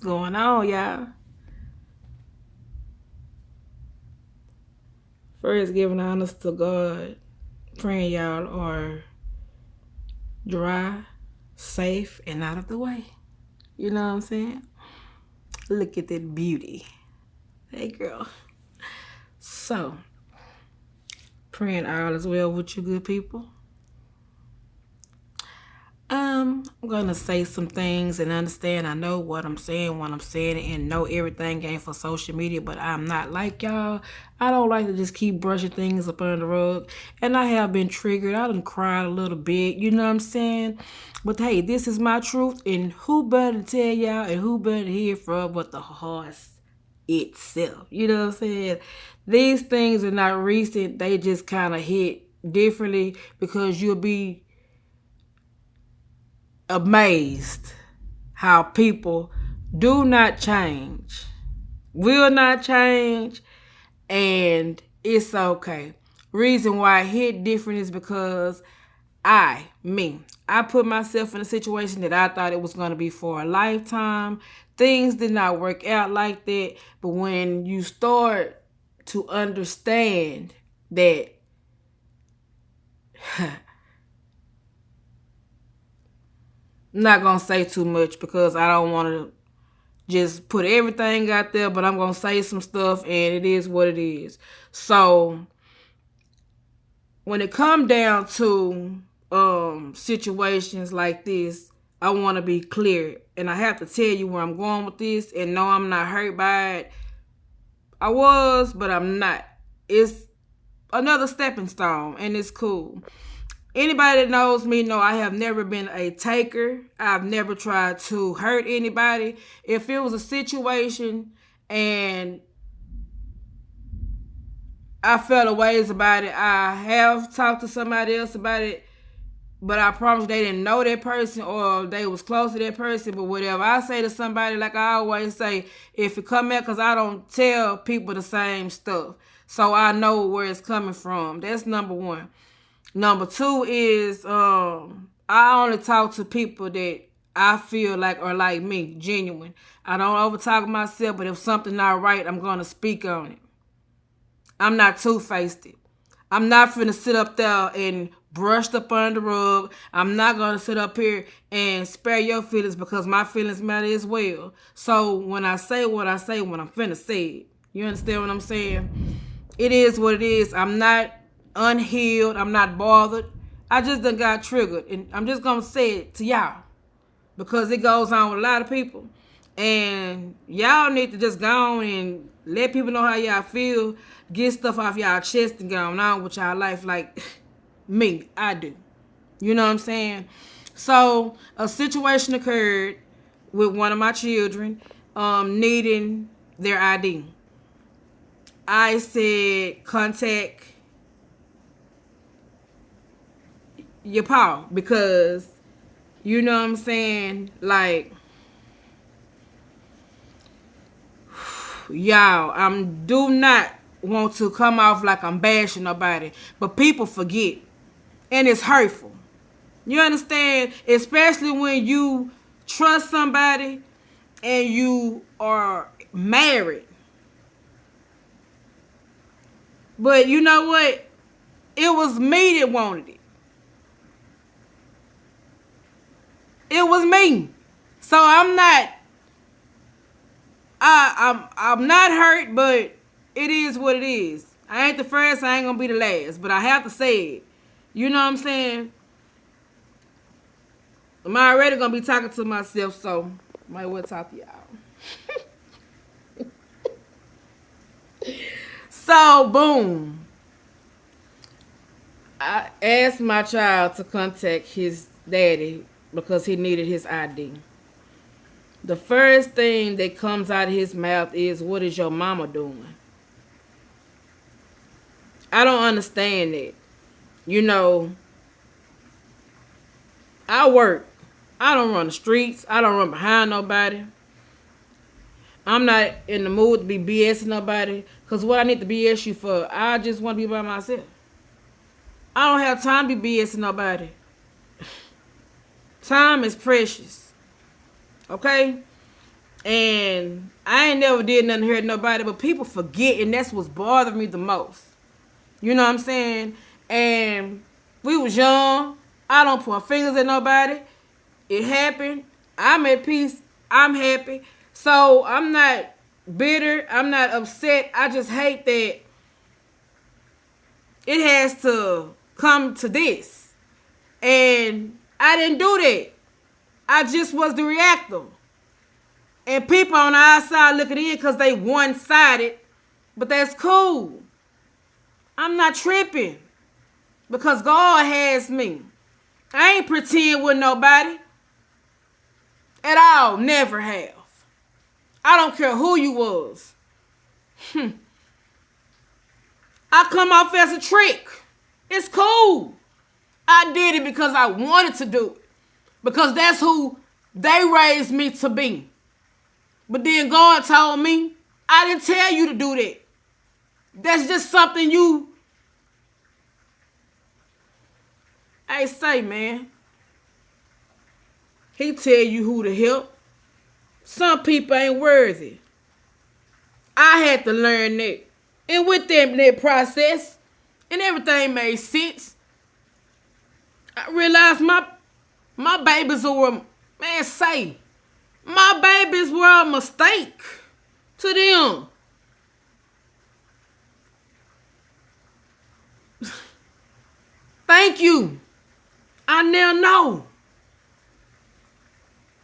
going on, y'all? First, giving honors to God, praying y'all are dry, safe, and out of the way. You know what I'm saying? Look at that beauty. Hey, girl. So, praying all is well with you good people. I'm gonna say some things and understand I know what I'm saying when I'm saying it and know everything ain't for social media, but I'm not like y'all. I don't like to just keep brushing things up under the rug. And I have been triggered. I done cried a little bit, you know what I'm saying? But hey, this is my truth, and who better to tell y'all and who better to hear from but the horse itself. You know what I'm saying? These things are not recent, they just kinda hit differently because you'll be amazed how people do not change, will not change, and it's okay. Reason why it hit different is because I put myself in a situation that I thought it was going to be for a lifetime. Things did not work out like that, but when you start to understand that I'm not gonna say too much because I don't want to just put everything out there, but I'm gonna say some stuff, and it is what it is. So when it come down to situations like this, I want to be clear, and I have to tell you where I'm going with this. And no, I'm not hurt by it. I was, but I'm not. It's another stepping stone, and it's cool. Anybody that knows me know I have never been a taker. I've never tried to hurt anybody. If it was a situation and I felt a ways about it, I have talked to somebody else about it, but I promise they didn't know that person or they was close to that person. But whatever I say to somebody, like I always say, if it come out, because I don't tell people the same stuff, so I know where it's coming from. That's number one. Number two is I only talk to people that I feel like are like me, genuine. I don't over talk myself, but if something not right, I'm gonna speak on it. I'm not two-faced. I'm not finna sit up there and brushed up under the rug. I'm not gonna sit up here and spare your feelings because my feelings matter as well. So when I say what I say, when I'm finna say it, you understand what I'm saying? It is what it is. I'm not unhealed. I'm not bothered. I just done got triggered, and I'm just gonna say it to y'all because it goes on with a lot of people, and y'all need to just go on and let people know how y'all feel, get stuff off y'all chest and go on with y'all life like me. I do. You know what I'm saying? So a situation occurred with one of my children needing their ID. I said contact your paw because you know what I'm saying, like y'all, do not want to come off like I'm bashing nobody, but people forget, and it's hurtful. You understand? Especially when you trust somebody and you are married. But you know what? It was me that wanted it. It was me. So I'm not hurt, but it is what it is. I ain't the first, I ain't gonna be the last, but I have to say it. You know what I'm saying? I'm already gonna be talking to myself, so might well talk to y'all. So boom. I asked my child to contact his daddy because he needed his ID. The first thing that comes out of his mouth is, "What is your mama doing?" I don't understand that. You know, I work. I don't run the streets. I don't run behind nobody. I'm not in the mood to be BSing nobody. Because what I need to BS you for, I just want to be by myself. I don't have time to be BSing nobody. Time is precious. Okay? And I ain't never did nothing to hurt nobody, but people forget, and that's what's bothering me the most. You know what I'm saying? And we was young. I don't point fingers at nobody. It happened. I'm at peace. I'm happy. So I'm not bitter. I'm not upset. I just hate that it has to come to this. And I didn't do that. I just was the reactor. And people on the outside looking in because they one-sided. But that's cool. I'm not tripping. Because God has me. I ain't pretend with nobody. At all. Never have. I don't care who you was. I come off as a trick. It's cool. I did it because I wanted to do it. Because that's who they raised me to be. But then God told me, I didn't tell you to do that. That's just something you... Hey, say, man. He tell you who to help. Some people ain't worthy. I had to learn that. And with that process, and everything made sense, I realized my babies were, man, say, my babies were a mistake to them. Thank you. I now know.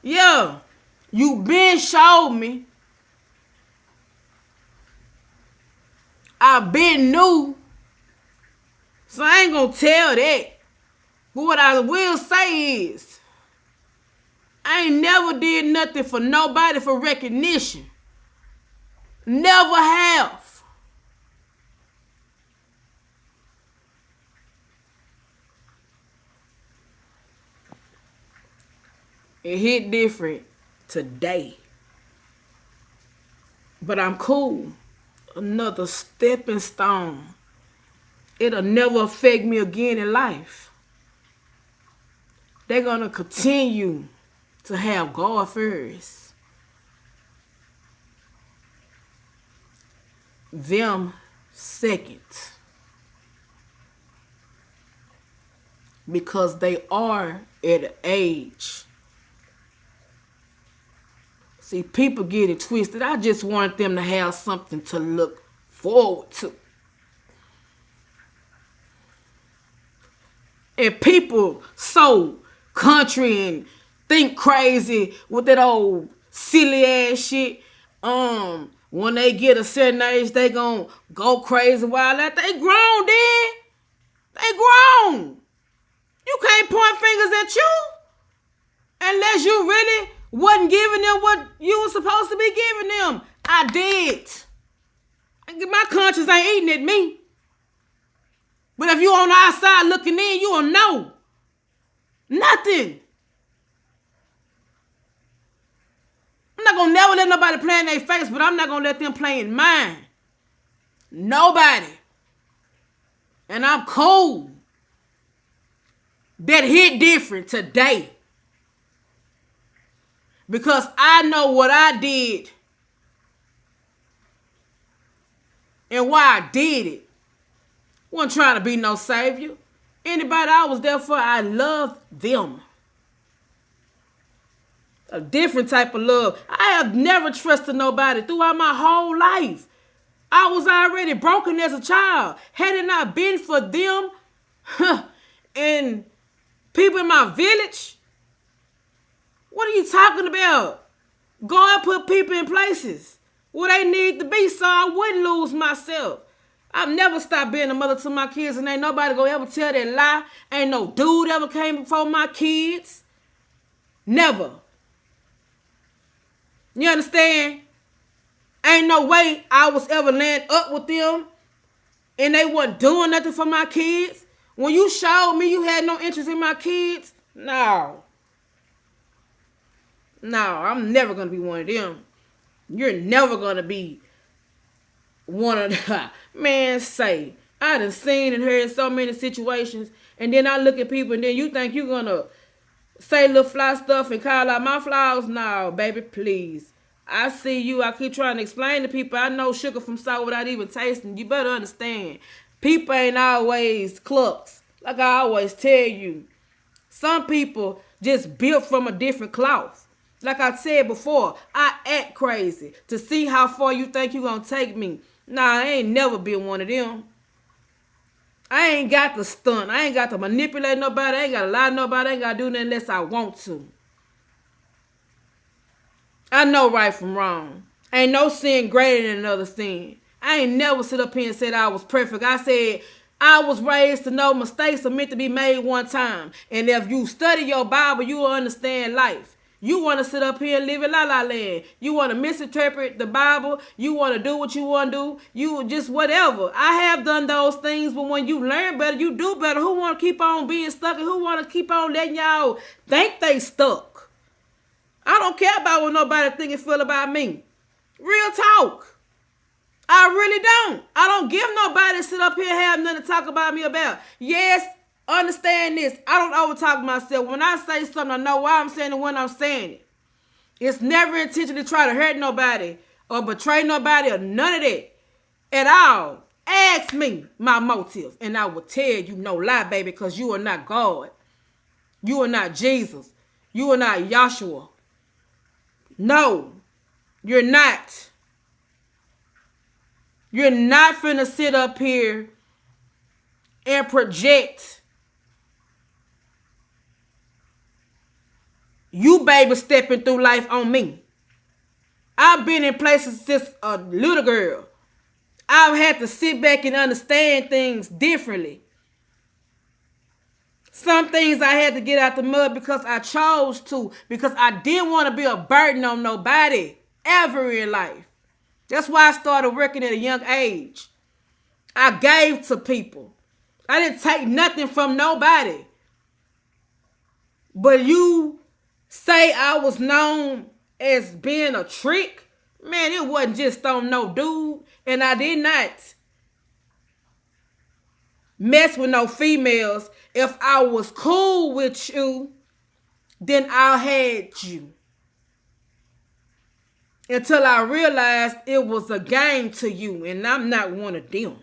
Yeah, you been showed me. I been knew. So I ain't gonna tell that. But what I will say is, I ain't never did nothing for nobody for recognition. Never have. It hit different today. But I'm cool. Another stepping stone. It'll never affect me again in life. They're going to continue to have God first. Them second. Because they are at an age. See, people get it twisted. I just want them to have something to look forward to. And people so country and think crazy with that old silly ass shit. When they get a certain age, they gonna go crazy wild out. They grown, then. They grown. You can't point fingers at you unless you really wasn't giving them what you were supposed to be giving them. I did. My conscience ain't eating at me. But if you on the outside looking in, you will know. Nothing. I'm not going to never let nobody play in their face, but I'm not going to let them play in mine. Nobody. And I'm cool. That hit different today. Because I know what I did. And why I did it. Wasn't trying to be no savior. Anybody I was there for, I loved them. A different type of love. I have never trusted nobody throughout my whole life. I was already broken as a child. Had it not been for them and people in my village, what are you talking about? God put people in places where they need to be so I wouldn't lose myself. I've never stopped being a mother to my kids, and ain't nobody gonna ever tell that lie. Ain't no dude ever came before my kids. Never. You understand? Ain't no way I was ever laying up with them and they wasn't doing nothing for my kids. When you showed me you had no interest in my kids, no. No, I'm never gonna be one of them. You're never gonna be one of the... Man, say, I done seen and heard so many situations, and then I look at people, and then you think you're gonna say little fly stuff and call out my flaws? No, baby, please. I see you. I keep trying to explain to people. I know sugar from salt without even tasting. You better understand. People ain't always clucks. Like I always tell you. Some people just built from a different cloth. Like I said before, I act crazy to see how far you think you gonna take me. Nah, I ain't never been one of them. I ain't got to stunt. I ain't got to manipulate nobody. I ain't got to lie to nobody. I ain't got to do nothing unless I want to. I know right from wrong. Ain't no sin greater than another sin. I ain't never sit up here and said I was perfect. I said I was raised to know mistakes are meant to be made one time. And if you study your Bible, you will understand life. You want to sit up here and live in la-la land. You want to misinterpret the Bible. You want to do what you want to do. You just whatever. I have done those things, but when you learn better, you do better. Who want to keep on being stuck and who want to keep on letting y'all think they stuck? I don't care about what nobody think and feel about me. Real talk. I really don't. I don't give nobody to sit up here and have nothing to talk about me about. Yes, understand this. I don't overtalk myself. When I say something, I know why I'm saying it when I'm saying it. It's never intentionally to try to hurt nobody or betray nobody or none of that at all. Ask me my motive and I will tell you no lie, baby, because you are not God. You are not Jesus. You are not Yahshua. No, you're not. You're not finna sit up here and project you baby stepping through life on me. I've been in places since a little girl. I've had to sit back and understand things differently. Some things I had to get out the mud because I chose to, because I didn't want to be a burden on nobody ever in life. That's why I started working at a young age. I gave to people. I didn't take nothing from nobody. But you say I was known as being a trick? Man, it wasn't just on no dude. And I did not mess with no females. If I was cool with you, then I had you. Until I realized it was a game to you, and I'm not one of them.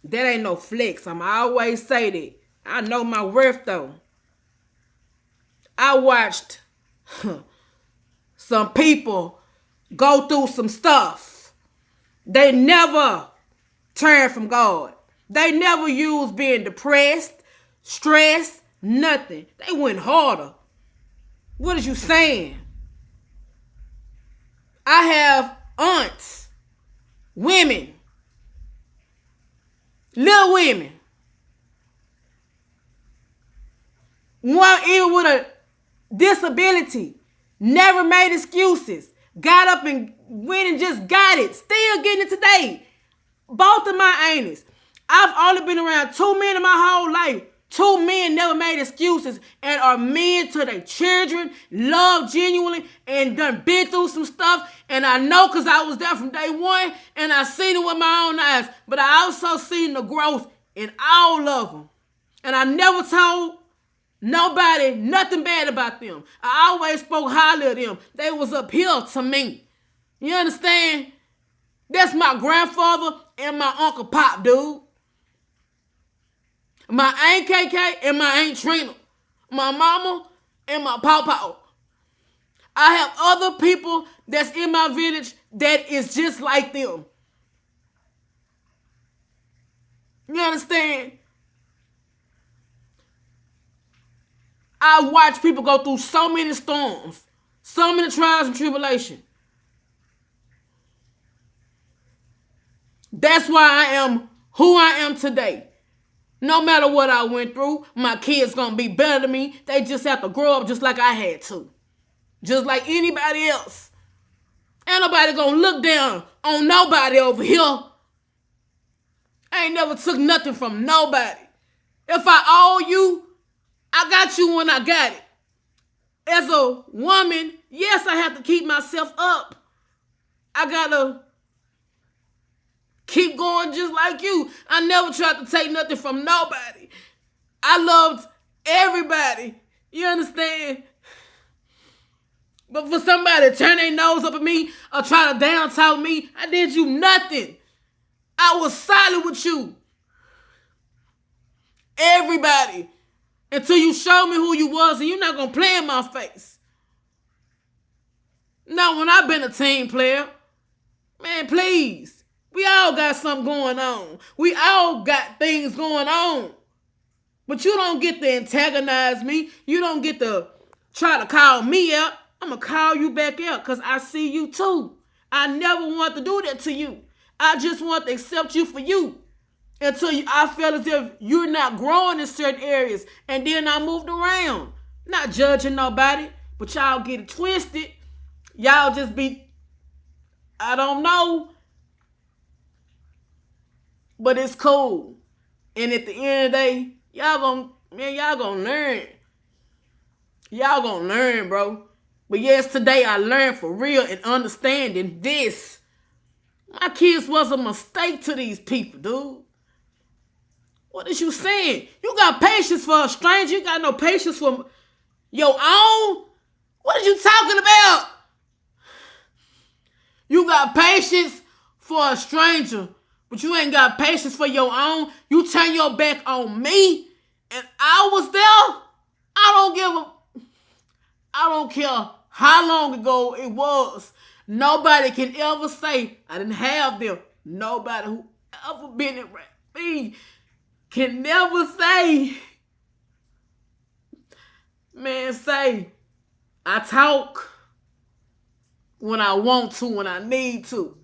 That ain't no flex. I always say that. I know my worth, though. I watched some people go through some stuff. They never turned from God. They never used being depressed, stressed, nothing. They went harder. What is you saying? I have aunts, women, little women. One even with a disability, never made excuses, got up and went and just got it. Still getting it today. Both of my aunties. I've only been around 2 men in my whole life. 2 men never made excuses and are men to their children, love genuinely, and done been through some stuff. And I know because I was there from day one and I seen it with my own eyes. But I also seen the growth in all of them. And I never told nobody nothing bad about them. I always spoke highly of them. They was up here to me. You understand? That's my grandfather and my Uncle Pop, dude. My Aunt KK and my Aunt Trina. My mama and my pawpaw. I have other people that's in my village that is just like them. You understand? I watch people go through so many storms, so many trials and tribulations. That's why I am who I am today. No matter what I went through, my kids gonna be better than me. They just have to grow up just like I had to. Just like anybody else. Ain't nobody gonna look down on nobody over here. I ain't never took nothing from nobody. If I owe you, I got you when I got it. As a woman, yes, I have to keep myself up. I gotta keep going just like you. I never tried to take nothing from nobody. I loved everybody. You understand? But for somebody to turn their nose up at me or try to down talk me, I did you nothing. I was solid with you. Everybody. Until you show me who you was, and you're not going to play in my face. Now, when I've been a team player, man, please. We all got something going on. We all got things going on. But you don't get to antagonize me. You don't get to try to call me out. I'm going to call you back out because I see you too. I never want to do that to you. I just want to accept you for you. Until I feel as if you're not growing in certain areas. And then I moved around. Not judging nobody. But y'all get it twisted. Y'all just be, I don't know. But it's cool. And at the end of the day, y'all gonna learn. Y'all gonna learn, bro. But yes, today I learned for real and understanding this. My kids was a mistake to these people, dude. What is you saying? You got patience for a stranger. You got no patience for your own? What are you talking about? You got patience for a stranger, but you ain't got patience for your own. You turn your back on me, and I was there. I don't care how long ago it was. Nobody can ever say I didn't have them. Nobody who ever been around me can never say, man, say, I talk when I want to, when I need to.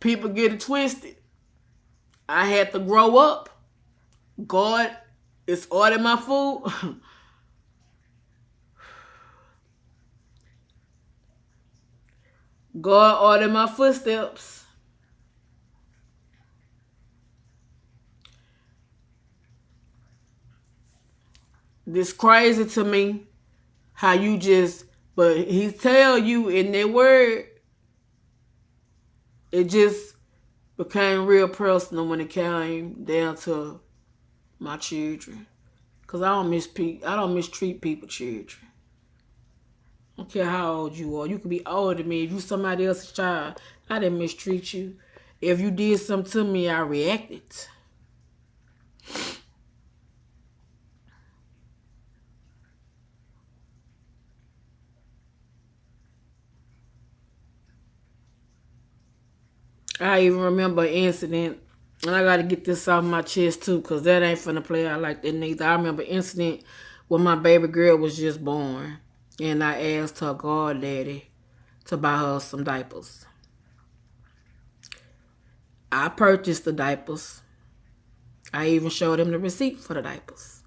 People get it twisted. I had to grow up. God is ordering my food. God ordered my footsteps. This crazy to me how you just, but he tell you in that word, it just became real personal when it came down to my children. Because I don't mistreat people, children. I don't care how old you are. You could be older than me. If you somebody else's child, I didn't mistreat you. If you did something to me, I reacted. I even remember an incident, and I got to get this off my chest too, because that ain't finna play out like that neither. I remember an incident when my baby girl was just born, and I asked her goddaddy to buy her some diapers. I purchased the diapers. I even showed him the receipt for the diapers.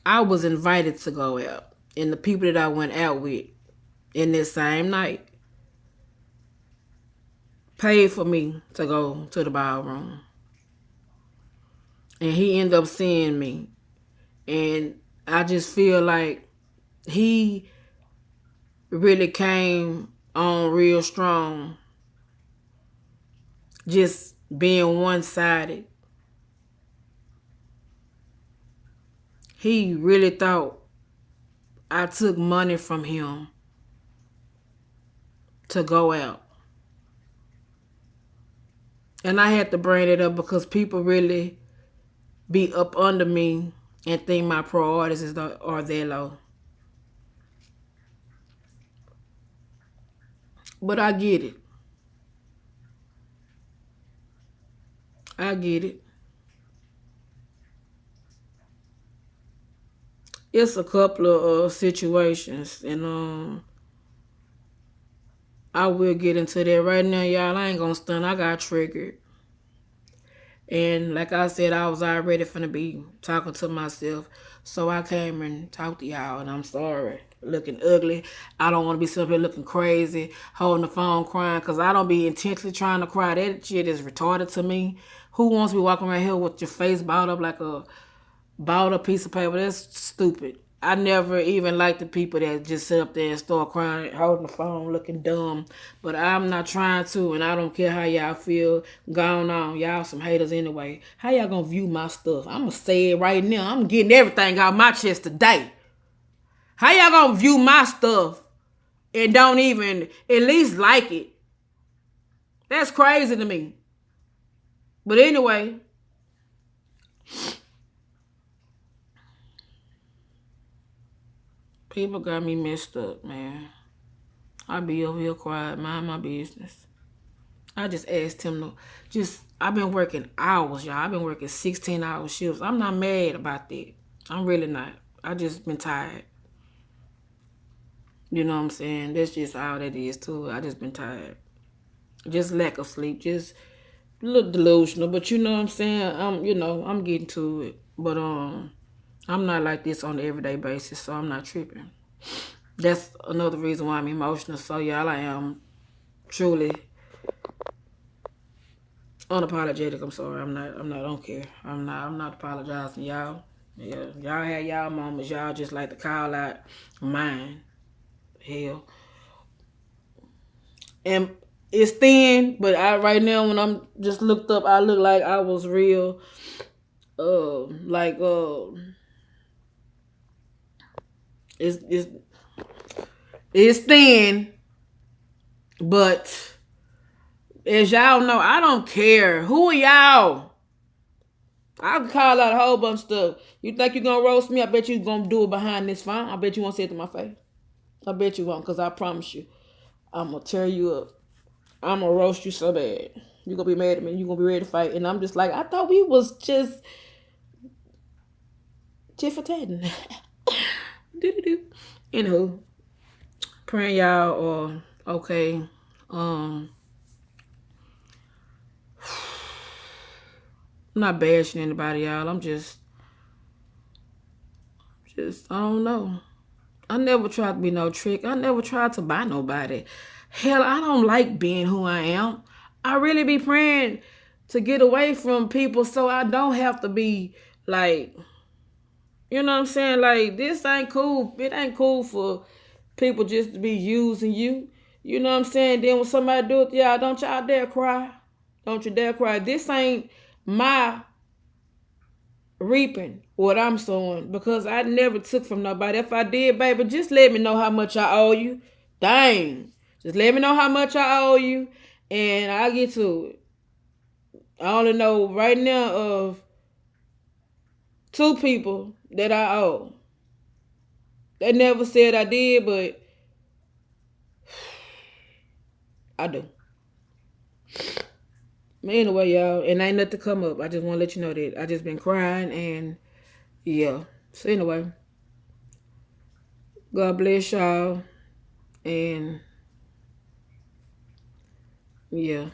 I was invited to go out, and the people that I went out with in this same night paid for me to go to the ballroom. And he ended up seeing me. And I just feel like he really came on real strong. Just being one-sided. He really thought I took money from him to go out. And I had to bring it up because people really be up under me and think my priorities are that low. But I get it. I get it. It's a couple of situations, and I will get into that right now, y'all. I ain't gonna stun. I got triggered. And like I said, I was already finna be talking to myself. So I came and talked to y'all, and I'm sorry. Looking ugly. I don't want to be sitting here looking crazy, holding the phone crying, because I don't be intentionally trying to cry. That shit is retarded to me. Who wants to be walking around here with your face balled up like a balled up piece of paper? That's stupid. I never even like the people that just sit up there and start crying, holding the phone, looking dumb. But I'm not trying to, and I don't care how y'all feel. Going on, y'all some haters anyway. How y'all gonna view my stuff? I'ma say it right now. I'm getting everything out my chest today. How y'all gonna view my stuff and don't even at least like it? That's crazy to me. But anyway. People got me messed up, man. I be over here quiet, mind my business. I just asked him I've been working hours, y'all. I've been working 16-hour shifts. I'm not mad about that. I'm really not. I just been tired. You know what I'm saying? That's just all that is too. I just been tired. Just lack of sleep. Just a little delusional. But you know what I'm saying? I'm getting to it. But I'm not like this on an everyday basis, so I'm not tripping. That's another reason why I'm emotional. So y'all, I am truly unapologetic. I'm sorry. I don't care. I'm not apologizing, y'all. Yeah, y'all had y'all moments. Y'all just like to call out mine. Hell. And it's thin, but right now when I'm just looked up, I look like I was real it's it's thin, but as y'all know, I don't care. Who are y'all? I can call out a whole bunch of stuff. You think you're gonna roast me? I bet you gonna do it behind this phone. I bet you won't say it to my face. I bet you won't, because I promise you, I'm gonna tear you up. I'm gonna roast you so bad. You're gonna be mad at me. You're gonna be ready to fight. And I'm just like, I thought we was just for tatting. Anywho, praying y'all are okay. I'm not bashing anybody, y'all. I'm just I don't know. I never tried to be no trick. I never tried to buy nobody. Hell, I don't like being who I am. I really be praying to get away from people so I don't have to be like, you know what I'm saying? Like, this ain't cool. It ain't cool for people just to be using you. You know what I'm saying? Then when somebody do it to y'all, don't y'all dare cry. Don't you dare cry. This ain't my reaping what I'm sowing, because I never took from nobody. If I did, baby, just let me know how much I owe you. Dang. Just let me know how much I owe you, and I'll get to it. I only know right now of 2 people that I owe. They never said I did, but I do. But anyway, y'all, and ain't nothing come up. I just want to let you know that I just been crying, and yeah. So anyway, God bless y'all, and yeah.